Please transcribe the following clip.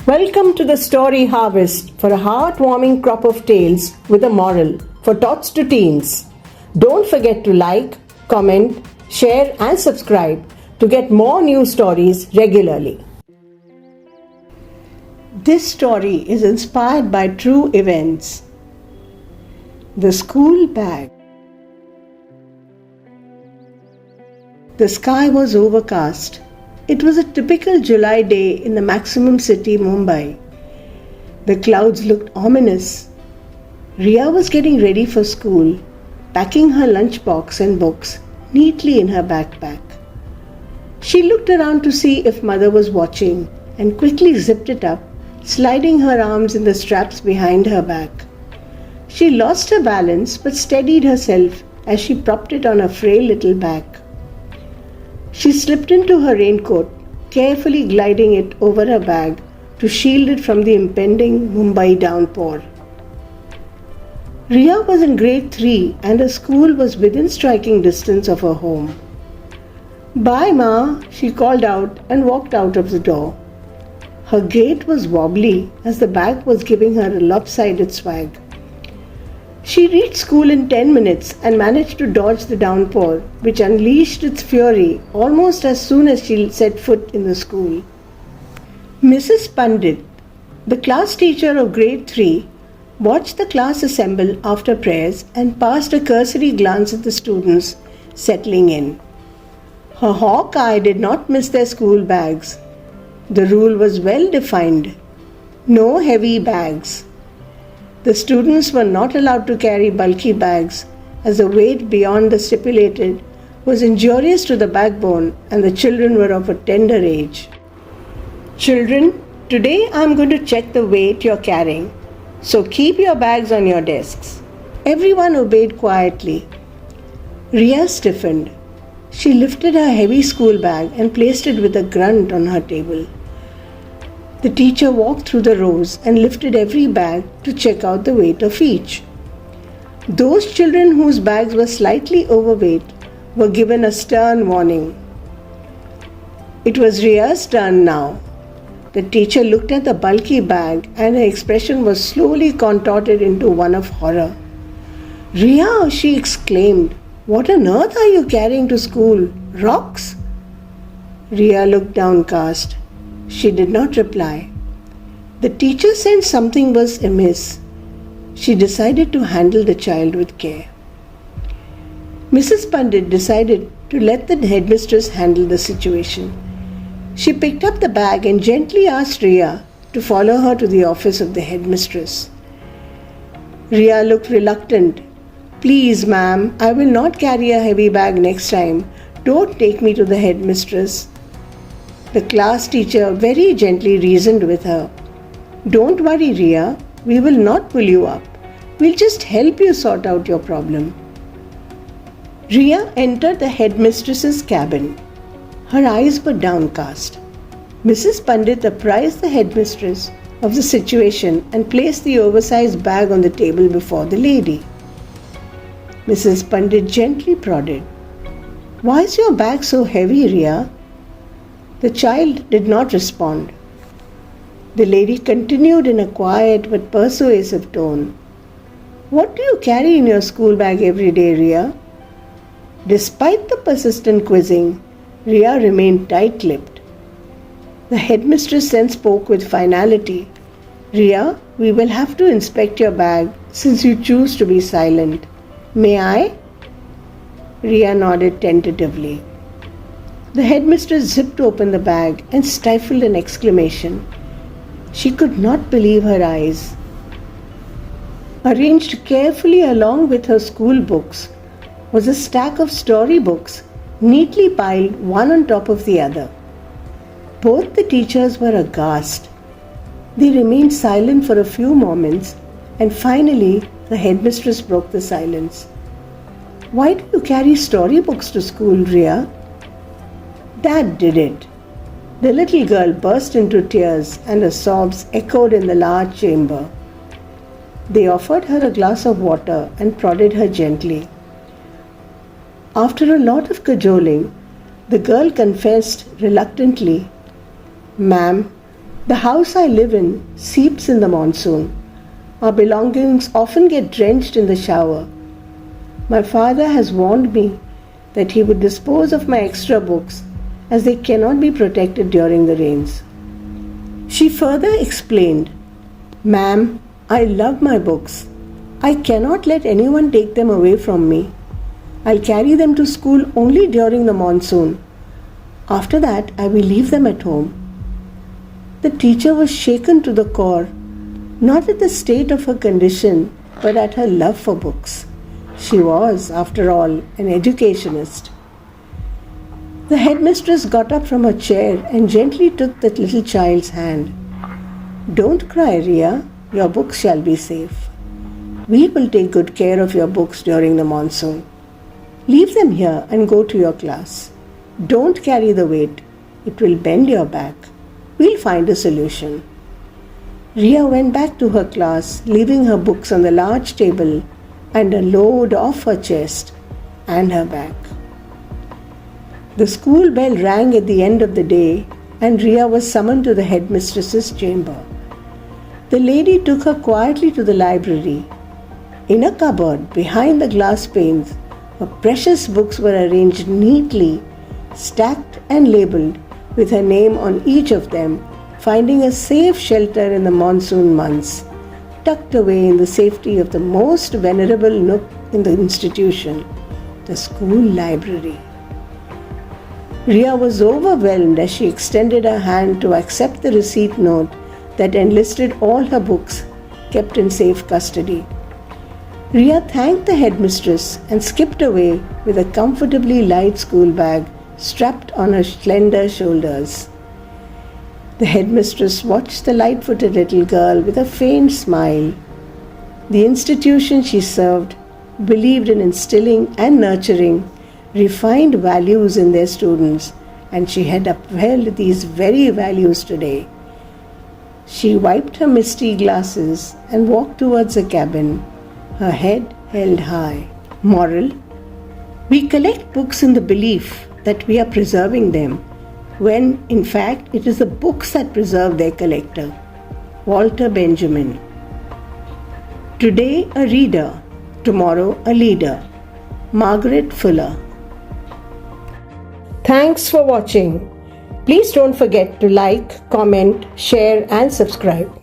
Welcome to the Story Harvest for a heartwarming crop of tales with a moral for tots to teens. Don't forget to like, comment, share and subscribe to get more new stories regularly. This story is inspired by true events. The school bag. The sky was overcast. It was a typical July day in the maximum city, Mumbai. The clouds looked ominous. Riya was getting ready for school, packing her lunchbox and books neatly in her backpack. She looked around to see if mother was watching and quickly zipped it up, sliding her arms in the straps behind her back. She lost her balance but steadied herself as she propped it on her frail little back. She slipped into her raincoat, carefully gliding it over her bag to shield it from the impending Mumbai downpour. Riya was in grade 3 and her school was within striking distance of her home. "Bye, Ma," she called out and walked out of the door. Her gait was wobbly as the bag was giving her a lopsided swag. She reached school in 10 minutes and managed to dodge the downpour, which unleashed its fury almost as soon as she set foot in the school. Mrs. Pandit, the class teacher of grade 3, watched the class assemble after prayers and passed a cursory glance at the students settling in. Her hawk eye did not miss their school bags. The rule was well defined: no heavy bags. The students were not allowed to carry bulky bags as the weight beyond the stipulated was injurious to the backbone and the children were of a tender age. "Children, today I am going to check the weight you are carrying, so keep your bags on your desks." Everyone obeyed quietly. Riya stiffened. She lifted her heavy school bag and placed it with a grunt on her table. The teacher walked through the rows and lifted every bag to check out the weight of each. Those children whose bags were slightly overweight were given a stern warning. It was Riya's turn now. The teacher looked at the bulky bag and her expression was slowly contorted into one of horror. "Riya," she exclaimed, "what on earth are you carrying to school? Rocks?" Riya looked downcast. She did not reply. The teacher sensed something was amiss. She decided to handle the child with care. Mrs. Pandit decided to let the headmistress handle the situation. She picked up the bag and gently asked Riya to follow her to the office of the headmistress. Riya looked reluctant. "Please, ma'am, I will not carry a heavy bag next time. Don't take me to the headmistress." The class teacher very gently reasoned with her. "Don't worry, Riya, we will not pull you up. We'll just help you sort out your problem." Riya entered the headmistress's cabin. Her eyes were downcast. Mrs. Pandit apprised the headmistress of the situation and placed the oversized bag on the table before the lady. Mrs. Pandit gently prodded. "Why is your bag so heavy, Riya?" The child did not respond. The lady continued in a quiet but persuasive tone. "What do you carry in your school bag every day, Riya?" Despite the persistent quizzing, Riya remained tight-lipped. The headmistress then spoke with finality. "Riya, we will have to inspect your bag since you choose to be silent. May I?" Riya nodded tentatively. The headmistress zipped open the bag and stifled an exclamation. She could not believe her eyes. Arranged carefully along with her school books was a stack of storybooks, neatly piled one on top of the other. Both the teachers were aghast. They remained silent for a few moments and finally the headmistress broke the silence. "Why do you carry storybooks to school, Riya?" "Dad did it." The little girl burst into tears and her sobs echoed in the large chamber. They offered her a glass of water and prodded her gently. After a lot of cajoling, the girl confessed reluctantly, "Ma'am, The house I live in seeps in the monsoon. Our belongings often get drenched in the shower. My father has warned me that he would dispose of my extra books as they cannot be protected during the rains. She further explained, "Ma'am, I love my books. I cannot let anyone take them away from me. I'll carry them to school only during the monsoon. After that, I will leave them at home." The teacher was shaken to the core, not at the state of her condition, but at her love for books. She was, after all, an educationist. The headmistress got up from her chair and gently took the little child's hand. "Don't cry, Riya. Your books shall be safe. We will take good care of your books during the monsoon. Leave them here and go to your class. Don't carry the weight. It will bend your back. We'll find a solution." Riya went back to her class, leaving her books on the large table and a load off her chest and her back. The school bell rang at the end of the day, and Riya was summoned to the headmistress's chamber. The lady took her quietly to the library. In a cupboard behind the glass panes, her precious books were arranged neatly, stacked and labeled with her name on each of them, finding a safe shelter in the monsoon months, tucked away in the safety of the most venerable nook in the institution, the school library. Riya was overwhelmed as she extended her hand to accept the receipt note that enlisted all her books kept in safe custody. Riya thanked the headmistress and skipped away with a comfortably light school bag strapped on her slender shoulders. The headmistress watched the light-footed little girl with a faint smile. The institution she served believed in instilling and nurturing refined values in their students, and she had upheld these very values today. She wiped her misty glasses and walked towards the cabin, her head held high. Moral: we collect books in the belief that we are preserving them, when in fact it is the books that preserve their collector. Walter Benjamin. Today a reader, tomorrow a leader. Margaret Fuller. Thanks for watching. Please don't forget to like, comment, share and subscribe.